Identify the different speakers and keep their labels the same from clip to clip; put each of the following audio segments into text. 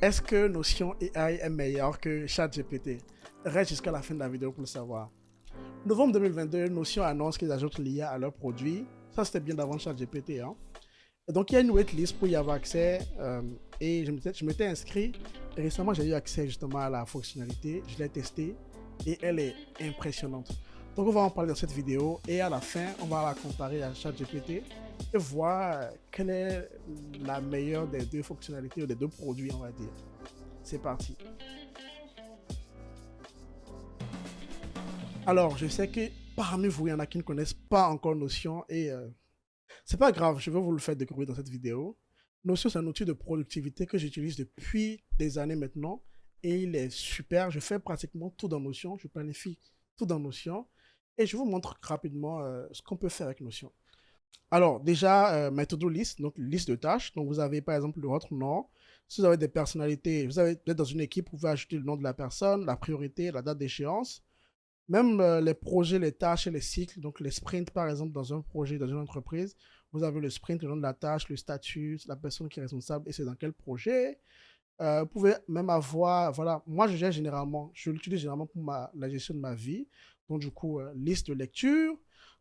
Speaker 1: Est-ce que Notion AI est meilleur que ChatGPT? Reste jusqu'à la fin de la vidéo pour le savoir. Novembre 2022, Notion annonce qu'ils ajoutent l'IA à leurs produits. Ça, c'était bien d'avant ChatGPT. Hein. Et donc, il y a une waitlist pour y avoir accès. Et je m'étais inscrit. Et récemment, j'ai eu accès justement à la fonctionnalité. Je l'ai testée. Et elle est impressionnante. Donc, on va en parler dans cette vidéo. Et à la fin, on va la comparer à ChatGPT et voir quelle est la meilleure des deux fonctionnalités ou des deux produits, on va dire. C'est parti. Alors, je sais que parmi vous, il y en a qui ne connaissent pas encore Notion et c'est pas grave, je vais vous le faire découvrir dans cette vidéo. Notion, c'est un outil de productivité que j'utilise depuis des années maintenant et il est super. Je fais pratiquement tout dans Notion, je planifie tout dans Notion et je vous montre rapidement ce qu'on peut faire avec Notion. Alors, déjà, ma to-do list, donc liste de tâches. Donc, vous avez par exemple votre nom. Si vous avez des personnalités, vous êtes dans une équipe, vous pouvez ajouter le nom de la personne, la priorité, la date d'échéance. Même les projets, les tâches et les cycles, donc les sprints par exemple dans un projet, dans une entreprise, vous avez le sprint, le nom de la tâche, le statut, la personne qui est responsable et c'est dans quel projet. Vous pouvez même avoir, voilà, moi je gère généralement, je l'utilise généralement pour la gestion de ma vie. Donc du coup, liste de lecture.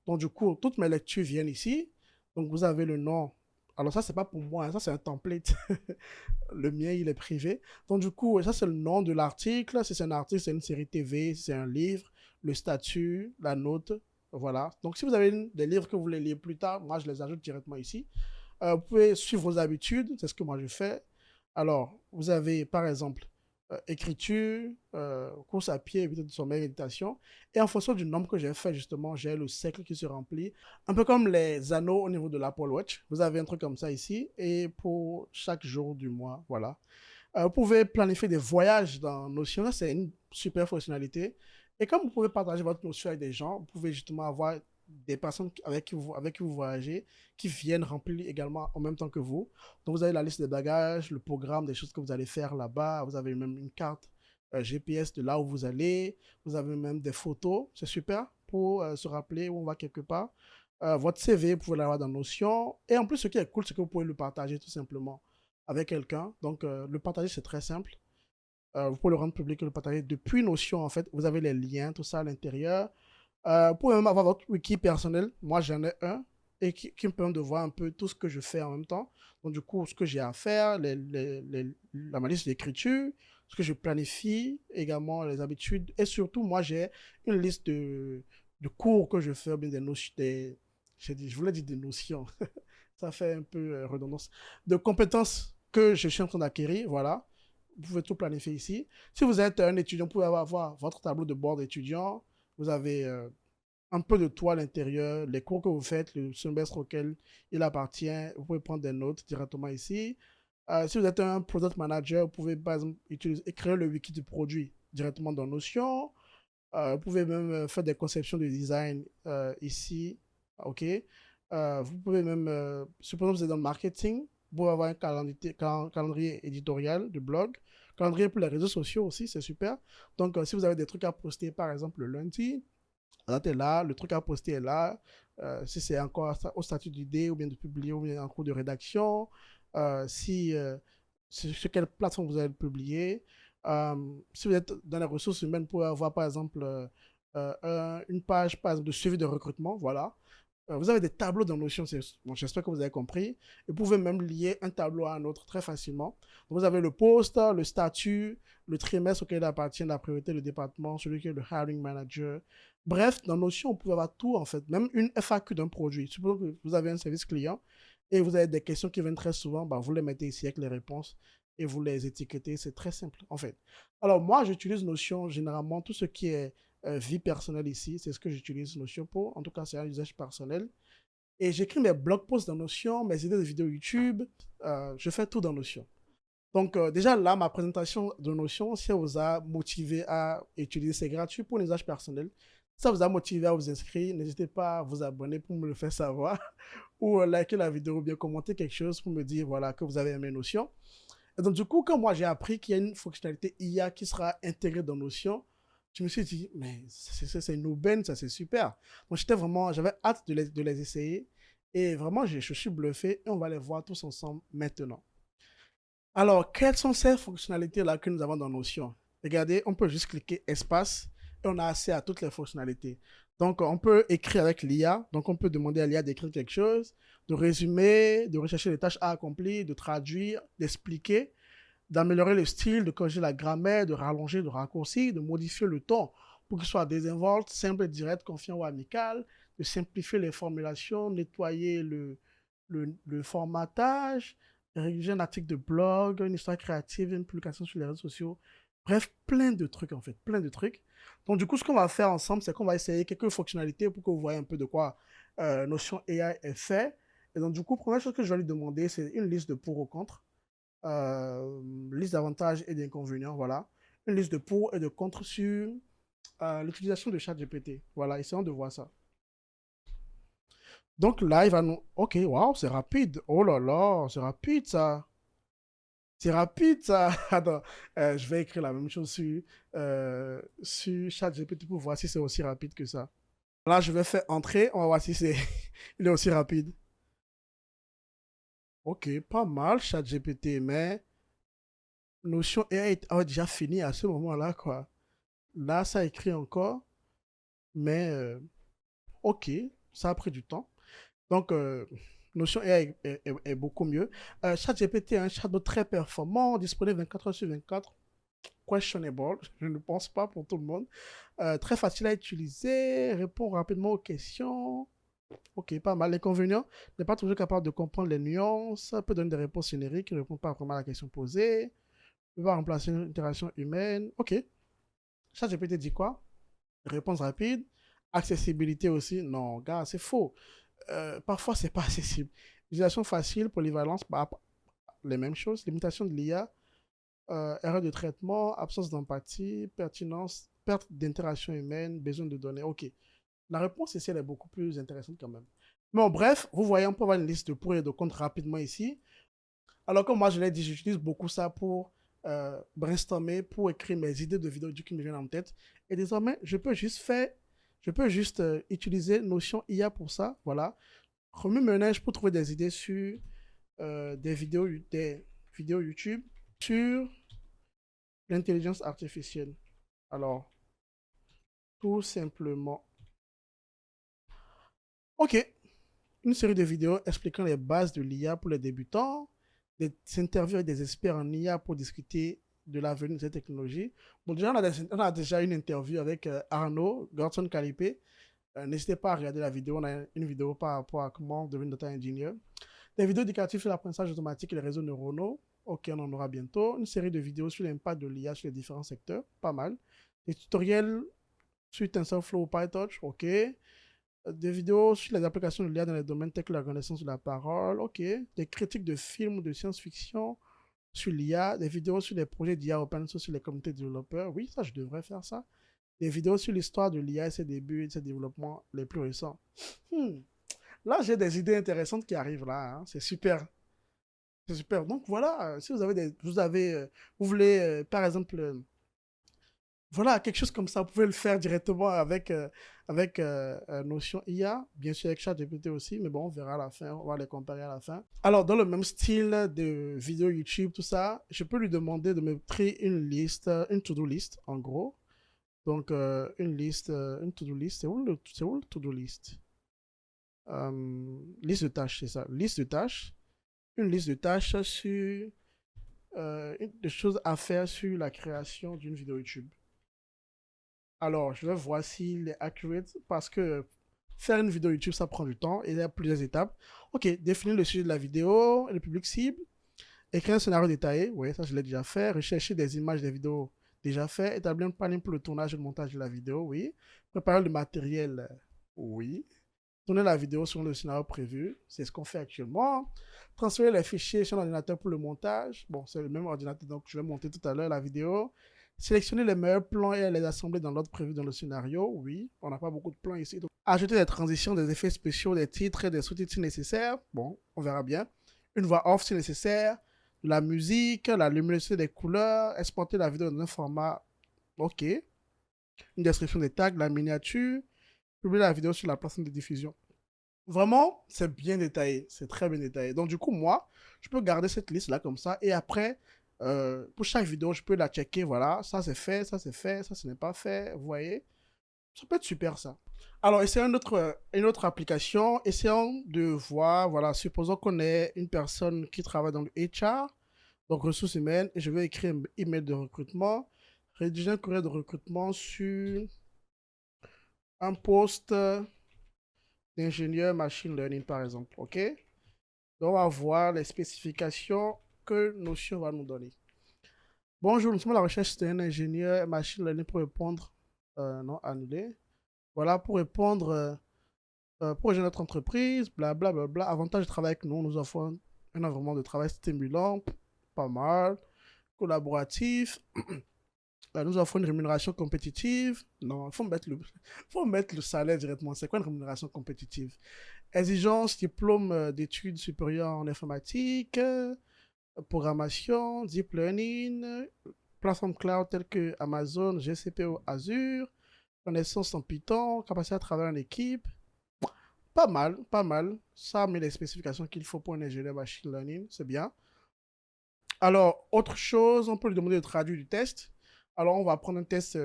Speaker 1: Donc du coup, toutes mes lectures viennent ici. Donc vous avez le nom. Alors ça, c'est pas pour moi, hein, ça c'est un template. Le mien, il est privé. Donc, du coup, ça, c'est le nom de l'article. Si c'est un article, c'est une série TV, si c'est un livre, le statut, la note. Voilà. Donc, si vous avez des livres que vous voulez lire plus tard, moi, je les ajoute directement ici. Vous pouvez suivre vos habitudes. C'est ce que moi, je fais. Alors, vous avez, par exemple, écriture, course à pied, éviter de sommeil, méditation. Et en fonction du nombre que j'ai fait, justement, j'ai le cercle qui se remplit. Un peu comme les anneaux au niveau de l'Apple Watch. Vous avez un truc comme ça ici. Et pour chaque jour du mois, voilà. Vous pouvez planifier des voyages dans Notion. C'est une super fonctionnalité. Et comme vous pouvez partager votre Notion avec des gens, vous pouvez justement avoir des personnes avec qui vous voyagez qui viennent remplir également en même temps que vous. Donc, vous avez la liste des bagages, le programme, des choses que vous allez faire là-bas. Vous avez même une carte GPS de là où vous allez. Vous avez même des photos. C'est super pour se rappeler où on va quelque part. Votre CV, vous pouvez l'avoir dans Notion. Et en plus, ce qui est cool, c'est que vous pouvez le partager tout simplement avec quelqu'un. Donc, le partager, c'est très simple. Vous pouvez le rendre public et le partager depuis Notion, en fait. Vous avez les liens, tout ça à l'intérieur. Vous pouvez même avoir votre wiki personnel. Moi, j'en ai un et qui me permet de voir un peu tout ce que je fais en même temps. Donc, du coup, ce que j'ai à faire, ma liste d'écriture, ce que je planifie, également les habitudes. Et surtout, moi, j'ai une liste de cours que je fais, bien des notions, je voulais dire des notions. Ça fait un peu redondance. De compétences que je suis en train d'acquérir, voilà. Vous pouvez tout planifier ici. Si vous êtes un étudiant, vous pouvez avoir votre tableau de bord d'étudiant. Vous avez un peu de tout à l'intérieur, les cours que vous faites, le semestre auquel il appartient. Vous pouvez prendre des notes directement ici. Si vous êtes un product manager, vous pouvez par exemple créer le wiki du produit directement dans Notion. Vous pouvez même faire des conceptions de design ici. OK. Vous pouvez même, supposons que vous êtes dans le marketing, vous pouvez avoir un calendrier éditorial de blog, calendrier pour les réseaux sociaux aussi, c'est super. Donc, si vous avez des trucs à poster, par exemple, le lundi, la date est là, le truc à poster est là. Si c'est encore au statut d'idée ou bien de publier ou bien en cours de rédaction, si sur quelle plateforme vous allez le publier. Si vous êtes dans les ressources humaines, vous pouvez avoir par exemple une page par exemple, de suivi de recrutement. Voilà. Vous avez des tableaux dans Notion, bon, j'espère que vous avez compris. Et vous pouvez même lier un tableau à un autre très facilement. Donc, vous avez le poste, le statut, le trimestre auquel il appartient, la priorité, le département, celui qui est le hiring manager. Bref, dans Notion, on peut avoir tout en fait, même une FAQ d'un produit. Supposons que vous avez un service client et vous avez des questions qui viennent très souvent, bah, vous les mettez ici avec les réponses et vous les étiquetez. C'est très simple en fait. Alors, moi, j'utilise Notion généralement, tout ce qui est vie personnelle ici, c'est ce que j'utilise Notion pour. En tout cas, c'est un usage personnel. Et j'écris mes blog posts dans Notion, mes idées de vidéos YouTube. Je fais tout dans Notion. Donc, déjà là, ma présentation de Notion, si ça vous a motivé à utiliser, c'est gratuit pour un usage personnel. Si ça vous a motivé à vous inscrire, n'hésitez pas à vous abonner pour me le faire savoir ou liker la vidéo ou bien commenter quelque chose pour me dire voilà, que vous avez aimé Notion. Et donc, du coup, quand moi j'ai appris qu'il y a une fonctionnalité IA qui sera intégrée dans Notion, je me suis dit, mais c'est une aubaine, ça c'est super. Donc, j'avais hâte de les essayer. Et vraiment, je suis bluffé et on va les voir tous ensemble maintenant. Alors, quelles sont ces fonctionnalités-là que nous avons dans Notion? Regardez, on peut juste cliquer espace et on a accès à toutes les fonctionnalités. Donc, on peut écrire avec l'IA. Donc, on peut demander à l'IA d'écrire quelque chose, de résumer, de rechercher les tâches à accomplir, de traduire, d'expliquer, d'améliorer le style, de corriger la grammaire, de rallonger, de raccourcir, de modifier le ton pour qu'il soit désinvolte, simple, direct, confiant ou amical, de simplifier les formulations, nettoyer le formatage, rédiger un article de blog, une histoire créative, une publication sur les réseaux sociaux. Bref, plein de trucs en fait, plein de trucs. Donc du coup, ce qu'on va faire ensemble, c'est qu'on va essayer quelques fonctionnalités pour que vous voyez un peu de quoi Notion AI est fait. Et donc du coup, première chose que je vais lui demander, c'est une liste de pour ou contre, liste d'avantages et d'inconvénients, voilà. Une liste de pour et de contre sur l'utilisation de ChatGPT. Voilà, essayons de voir ça. Donc là, il va nous... Ok, waouh, c'est rapide. Oh là là, c'est rapide ça. C'est rapide ça. Attends, je vais écrire la même chose sur ChatGPT pour voir si c'est aussi rapide que ça. Là, je vais faire entrer. On va voir si c'est il est aussi rapide. Ok, pas mal ChatGPT, mais Notion AI a déjà fini à ce moment-là, quoi. Là, ça écrit encore, mais ok, ça a pris du temps. Donc, Notion AI est beaucoup mieux. ChatGPT est un chatbot très performant, disponible 24 heures sur 24. Questionable, je ne pense pas pour tout le monde. Très facile à utiliser, répond rapidement aux questions. Ok, pas mal. L'inconvénient n'est pas toujours capable de comprendre les nuances, peut donner des réponses génériques, ne répond pas vraiment à la question posée, va remplacer une interaction humaine. Ok. ChatGPT dit quoi? Réponse rapide. Accessibilité aussi. Non, gars, c'est faux. Parfois, c'est pas accessible. Utilisation facile, polyvalence, bah, les mêmes choses. Limitation de l'IA, erreur de traitement, absence d'empathie, pertinence, perte d'interaction humaine, besoin de données. Ok. La réponse ici, elle est beaucoup plus intéressante quand même. Mais en bref, vous voyez, on peut avoir une liste de pour et de contre rapidement ici. Alors que moi, je l'ai dit, j'utilise beaucoup ça pour brainstormer, pour écrire mes idées de vidéos qui me viennent en tête. Et désormais, je peux juste utiliser Notion IA pour ça. Voilà. Remue-ménage pour trouver des idées sur des vidéos YouTube sur l'intelligence artificielle. Alors, tout simplement. Ok, une série de vidéos expliquant les bases de l'IA pour les débutants, des interviews avec des experts en IA pour discuter de l'avenir de cette technologie. Bon, déjà, on a déjà une interview avec Arnaud Gorton-Calipé. N'hésitez pas à regarder la vidéo. On a une vidéo par rapport à comment devenir data engineer. Des vidéos éducatives sur l'apprentissage automatique et les réseaux neuronaux. Ok, on en aura bientôt. Une série de vidéos sur l'impact de l'IA sur les différents secteurs. Pas mal. Des tutoriels sur TensorFlow ou PyTorch. Ok. Des vidéos sur les applications de l'IA dans les domaines tels que la reconnaissance de la parole. Ok. Des critiques de films ou de science-fiction sur l'IA. Des vidéos sur les projets d'IA open source sur les communautés de développeurs. Oui, ça, je devrais faire ça. Des vidéos sur l'histoire de l'IA et ses débuts et ses développements les plus récents. Hmm. Là, j'ai des idées intéressantes qui arrivent là. Hein. C'est super. C'est super. Donc voilà, si vous avez vous voulez, par exemple, voilà, quelque chose comme ça, vous pouvez le faire directement avec Notion IA, bien sûr avec ChatGPT aussi, mais bon, on verra à la fin, on va les comparer à la fin. Alors, dans le même style de vidéo YouTube, tout ça, je peux lui demander de me créer une liste, une to-do list, en gros. Donc, une liste, une to-do list, c'est où le to-do list? Liste de tâches, c'est ça, liste de tâches. Une liste de tâches sur des choses à faire sur la création d'une vidéo YouTube. Alors, je vais voir s'il est accurate parce que faire une vidéo YouTube, ça prend du temps et il y a plusieurs étapes. Ok, définir le sujet de la vidéo, le public cible, écrire un scénario détaillé, oui, ça je l'ai déjà fait, rechercher des images des vidéos déjà fait, établir un planning pour le tournage et le montage de la vidéo, oui, préparer le matériel, oui, tourner la vidéo selon le scénario prévu, c'est ce qu'on fait actuellement, transférer les fichiers sur l'ordinateur pour le montage, bon, c'est le même ordinateur, donc je vais monter tout à l'heure la vidéo, sélectionner les meilleurs plans et les assembler dans l'ordre prévu dans le scénario, oui, on n'a pas beaucoup de plans ici, donc ajouter des transitions, des effets spéciaux, des titres et des sous-titres si nécessaire, bon, on verra bien, une voix off si nécessaire, de la musique, la luminosité des couleurs, exporter la vidéo dans un format, ok, une description des tags, la miniature, publier la vidéo sur la plateforme de diffusion. Vraiment, c'est bien détaillé. C'est très bien détaillé. Donc, du coup, moi, je peux garder cette liste-là comme ça. Et après, pour chaque vidéo, je peux la checker. Voilà, ça c'est fait, ça c'est fait, ça ce n'est pas fait. Vous voyez? Ça peut être super, ça. Alors, essayons une autre application. Essayons de voir, voilà, supposons qu'on est une personne qui travaille dans le HR, donc ressources humaines, et je vais écrire un email de recrutement, rédiger un courrier de recrutement sur un poste d'ingénieur machine learning, par exemple. OK? Donc, on va voir les spécifications que Notion va nous donner. Bonjour, nous sommes à la recherche d'un ingénieur machine learning pour répondre. Non, annuler. Voilà, pour répondre. Pour rejoindre notre entreprise, blablabla. Bla, bla, bla. Avantage de travailler avec nous, nous offrons un environnement de travail stimulant, pas mal, collaboratif. Nous offrons une rémunération compétitive. Non, faut mettre le salaire directement. C'est quoi une rémunération compétitive? Exigence, diplôme d'études supérieures en informatique, programmation, deep learning, plateforme cloud telles que Amazon, GCP ou Azure, connaissance en Python, capacité à travailler en équipe. Pas mal, pas mal. Ça met les spécifications qu'il faut pour un ingénieur machine learning, c'est bien. Alors, autre chose, on peut lui demander de traduire du test. Alors, on va prendre un test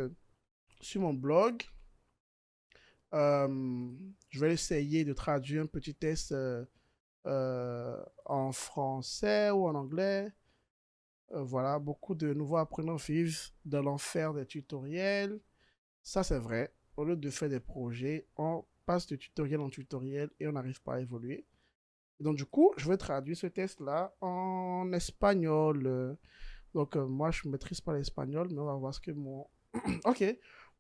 Speaker 1: sur mon blog. Je vais essayer de traduire un petit test en français ou en anglais. Voilà, beaucoup de nouveaux apprenants vivent dans l'enfer des tutoriels. Ça, c'est vrai. Au lieu de faire des projets, on passe de tutoriel en tutoriel et on n'arrive pas à évoluer. Donc, du coup, je vais traduire ce test-là en espagnol. Donc, moi, je ne maîtrise pas l'espagnol, mais on va voir ce que mon... Ok.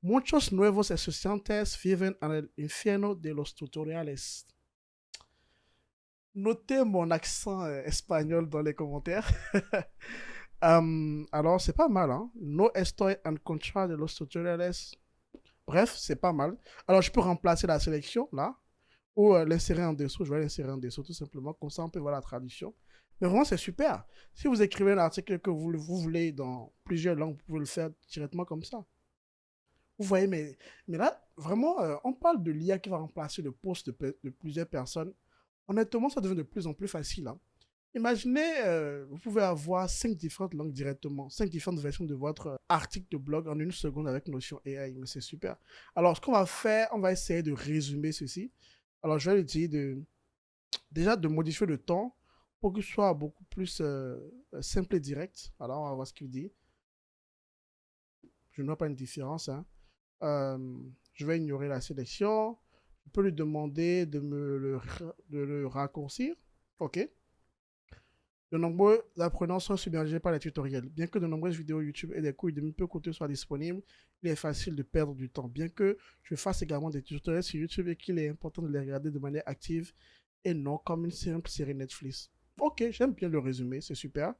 Speaker 1: Muchos nuevos estudiantes viven en el infierno de los tutoriales. Notez mon accent espagnol dans les commentaires. Alors, c'est pas mal, hein. No estoy en contra de los tutoriales. Bref, c'est pas mal. Alors, je peux remplacer la sélection, là, ou l'insérer en dessous. Je vais l'insérer en dessous, tout simplement. Comme ça, on peut voir la traduction. Mais vraiment, c'est super. Si vous écrivez un article que vous voulez dans plusieurs langues, vous pouvez le faire directement comme ça. Vous voyez, mais là, vraiment, on parle de l'IA qui va remplacer le poste de plusieurs personnes. Honnêtement, ça devient de plus en plus facile, hein. Imaginez, vous pouvez avoir 5 différentes langues directement, 5 différentes versions de votre article de blog en une seconde avec Notion AI, mais c'est super. Alors, ce qu'on va faire, on va essayer de résumer ceci. Alors, je vais lui dire déjà de modifier le ton pour qu'il soit beaucoup plus simple et direct. Alors, on va voir ce qu'il dit. Je ne vois pas une différence, hein. Euh, je vais ignorer la sélection. Je peux lui demander de le raccourcir. OK. De nombreux apprenants sont submergés par les tutoriels. Bien que de nombreuses vidéos YouTube et des cours de peu coûteux soient disponibles, il est facile de perdre du temps. Bien que je fasse également des tutoriels sur YouTube et qu'il est important de les regarder de manière active et non comme une simple série Netflix. Ok, j'aime bien le résumé, c'est super.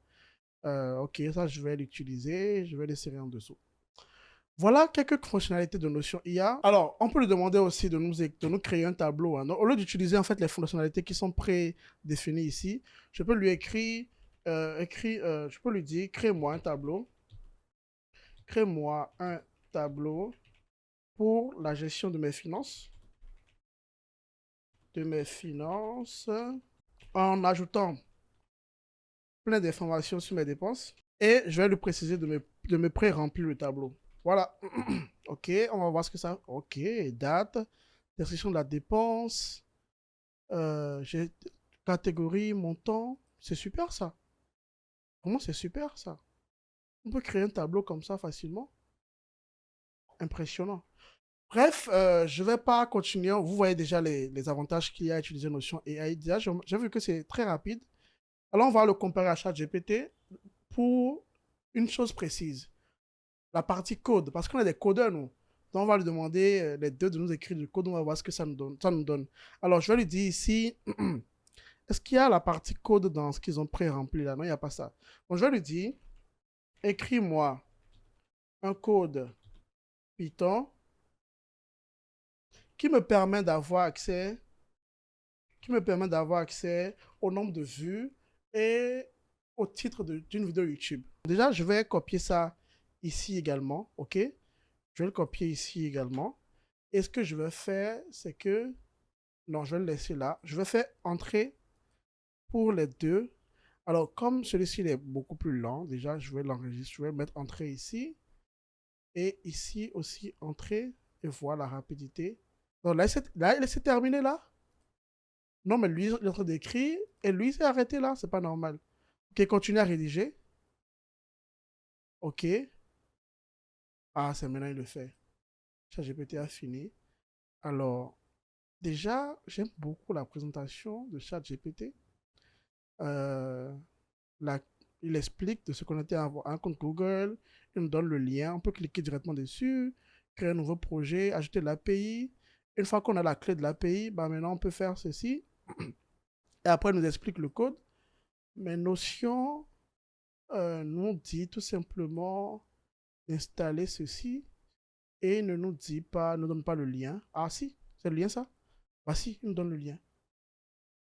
Speaker 1: Ok, ça je vais l'utiliser, je vais l'insérer en dessous. Voilà quelques fonctionnalités de Notion IA. Alors, on peut lui demander aussi de nous créer un tableau, hein. Donc, au lieu d'utiliser en fait les fonctionnalités qui sont prédéfinies ici, je peux lui je peux lui dire, crée-moi un tableau. Crée-moi un tableau pour la gestion de mes finances. En ajoutant plein d'informations sur mes dépenses. Et je vais lui préciser de me pré-remplir le tableau. Voilà. Ok, on va voir ce que ça... Ok, date, description de la dépense, j'ai catégorie, montant. C'est super ça. Vraiment, c'est super ça. On peut créer un tableau comme ça facilement. Impressionnant. Bref, je ne vais pas continuer. Vous voyez déjà les avantages qu'il y a à utiliser Notion AI. Déjà, j'ai vu que c'est très rapide. Alors, on va le comparer à ChatGPT pour une chose précise. La partie code, parce qu'on a des codeurs, nous. Donc, on va lui demander les deux de nous écrire du code, on va voir ce que ça nous donne. Alors, je vais lui dire ici, est-ce qu'il y a la partie code dans ce qu'ils ont pré-rempli là? Non, il n'y a pas ça. Donc, je vais lui dire, écris-moi un code Python qui me permet d'avoir accès, au nombre de vues et au titre d'une vidéo YouTube. Déjà, je vais copier ça ici également, ok? Je vais le copier ici également. Et ce que je vais faire, c'est que Non, je vais le laisser là. Je vais faire entrée pour les deux. Alors, comme celui-ci il est beaucoup plus lent, déjà, je vais l'enregistrer. Je vais mettre entrée ici. Et ici aussi, entrée. Et voilà la rapidité. Donc là, il s'est terminé là. Non, mais lui, il est en train d'écrire. Et lui, il s'est arrêté là. C'est pas normal. Ok, continue à rédiger. Ok. Ah, c'est maintenant, il le fait. ChatGPT a fini. Alors, déjà, j'aime beaucoup la présentation de ChatGPT. Euh, la- il explique de se connecter à un compte Google. Il nous donne le lien. On peut cliquer directement dessus, créer un nouveau projet, ajouter l'API. Une fois qu'on a la clé de l'API, bah maintenant, on peut faire ceci. Et après, il nous explique le code. Mais Notion nous dit tout simplement d'installer ceci et ne nous dit pas, ne donne pas le lien. Ah si, c'est le lien ça? Ah si, il nous donne le lien.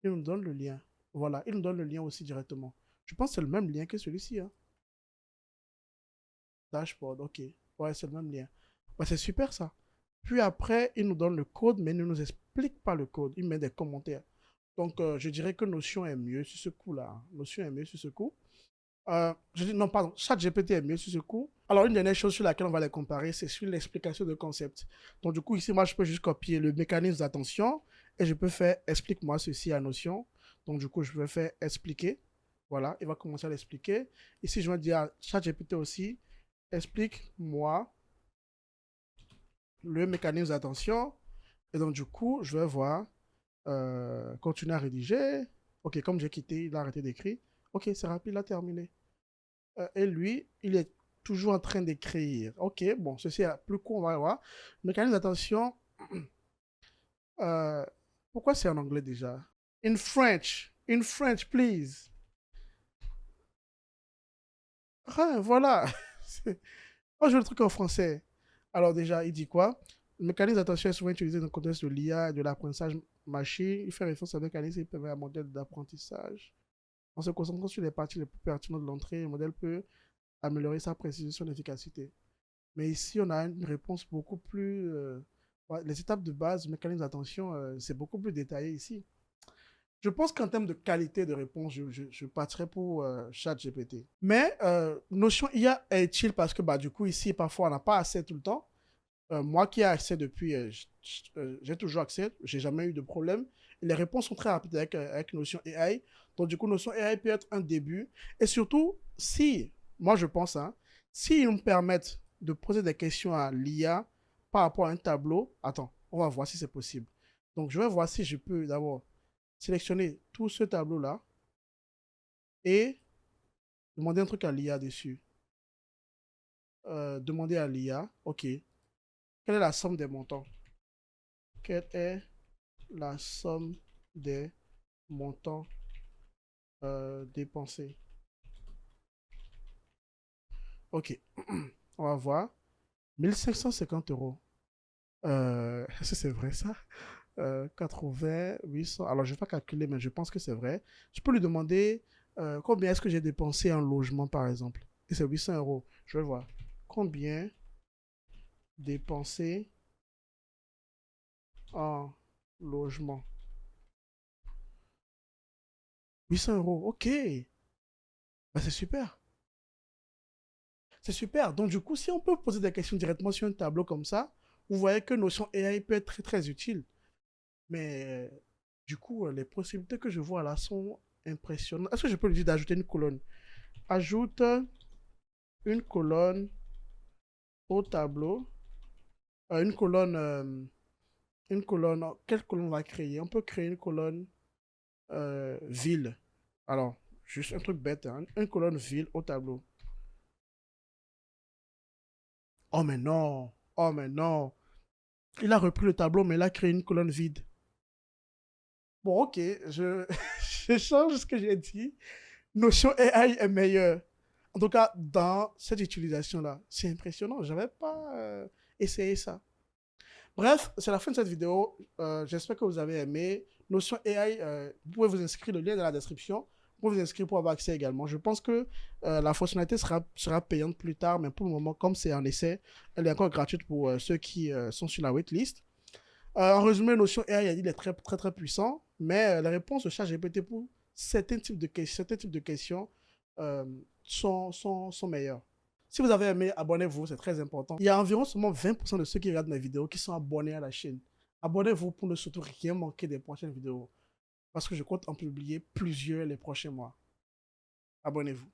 Speaker 1: Il nous donne le lien. Voilà, il nous donne le lien aussi directement. Je pense que c'est le même lien que celui-ci. Hein. Dashboard, ok. Ouais, c'est le même lien. Ouais, c'est super ça. Puis après, il nous donne le code, mais il ne nous explique pas le code. Il met des commentaires. Donc, je dirais que Notion est mieux sur ce coup-là. Notion est mieux sur ce coup. Je dis non, pardon, ChatGPT est mieux sur ce coup. Alors, une dernière chose sur laquelle on va les comparer, c'est sur l'explication de concept. Donc, du coup, ici, moi, je peux juste copier le mécanisme d'attention et je peux faire explique-moi ceci à Notion. Donc, du coup, je vais faire expliquer. Voilà, il va commencer à l'expliquer. Ici, je vais dire à ChatGPT aussi, explique-moi le mécanisme d'attention. Et donc, du coup, je vais voir, continuer à rédiger. Ok, comme j'ai quitté, il a arrêté d'écrire. Ok, c'est rapide, il a terminé. Et lui, il est toujours en train d'écrire. Ok, bon, ceci est plus court, on va voir. Mécanisme d'attention. Euh, pourquoi c'est en anglais déjà? In French, please. Ah, voilà. Moi, je veux le truc en français. Alors déjà, il dit quoi? Le mécanisme d'attention est souvent utilisé dans le contexte de l'IA et de l'apprentissage machine. Il fait référence à un mécanisme qui permet un modèle d'apprentissage. En se concentrant sur les parties les plus pertinentes de l'entrée, le modèle peut améliorer sa précision et son efficacité. Mais ici, on a une réponse beaucoup plus... ouais, les étapes de base du mécanisme d'attention, c'est beaucoup plus détaillé ici. Je pense qu'en termes de qualité de réponse, je partirais pour ChatGPT. Mais Notion IA est utile parce que bah, du coup, ici, parfois, on n'a pas accès tout le temps. Moi qui ai accès depuis, j'ai toujours accès, j'ai jamais eu de problème. Et les réponses sont très rapides avec Notion AI. Donc, du coup, Notion AI peut être un début. Et surtout, si, moi je pense, hein, s'ils nous permettent de poser des questions à l'IA par rapport à un tableau, attends, on va voir si c'est possible. Donc, je vais voir si je peux d'abord sélectionner tout ce tableau-là et demander un truc à l'IA dessus. Demander à l'IA, ok, quelle est la somme des montants? Quelle est la somme des montants dépensés? Ok, on va voir. 1550 euros. Est-ce que c'est vrai ça? 80, 800. Alors, je ne vais pas calculer, mais je pense que c'est vrai. Je peux lui demander combien est-ce que j'ai dépensé en logement, par exemple. Et c'est 800 euros. Je vais voir. Combien dépensé en logement? 800 euros. Ok. Bah, c'est super. C'est super. Donc, du coup, si on peut poser des questions directement sur un tableau comme ça, vous voyez que Notion AI peut être très, très utile. Mais, du coup, les possibilités que je vois là sont impressionnantes. Est-ce que je peux lui dire d'ajouter une colonne? Ajoute une colonne au tableau. Une colonne. Une colonne. Quelle colonne on va créer? On peut créer une colonne ville. Alors, juste un truc bête. Hein, une colonne ville au tableau. Oh, mais non. Oh, mais non. Il a repris le tableau, mais il a créé une colonne vide. Bon, ok, je change ce que j'ai dit. Notion AI est meilleur. En tout cas, dans cette utilisation-là, c'est impressionnant. Je n'avais pas essayé ça. Bref, c'est la fin de cette vidéo. J'espère que vous avez aimé. Notion AI, vous pouvez vous inscrire, le lien est dans la description. Vous pouvez vous inscrire pour avoir accès également. Je pense que la fonctionnalité sera payante plus tard, mais pour le moment, comme c'est en essai, elle est encore gratuite pour ceux qui sont sur la waitlist. En résumé, Notion AI, il est très, très, très puissant, mais les réponses de ChatGPT pour certains types de questions euh, sont meilleures. Si vous avez aimé, abonnez-vous, c'est très important. Il y a environ seulement 20% de ceux qui regardent mes vidéos qui sont abonnés à la chaîne. Abonnez-vous pour ne surtout rien manquer des prochaines vidéos, parce que je compte en publier plusieurs les prochains mois. Abonnez-vous.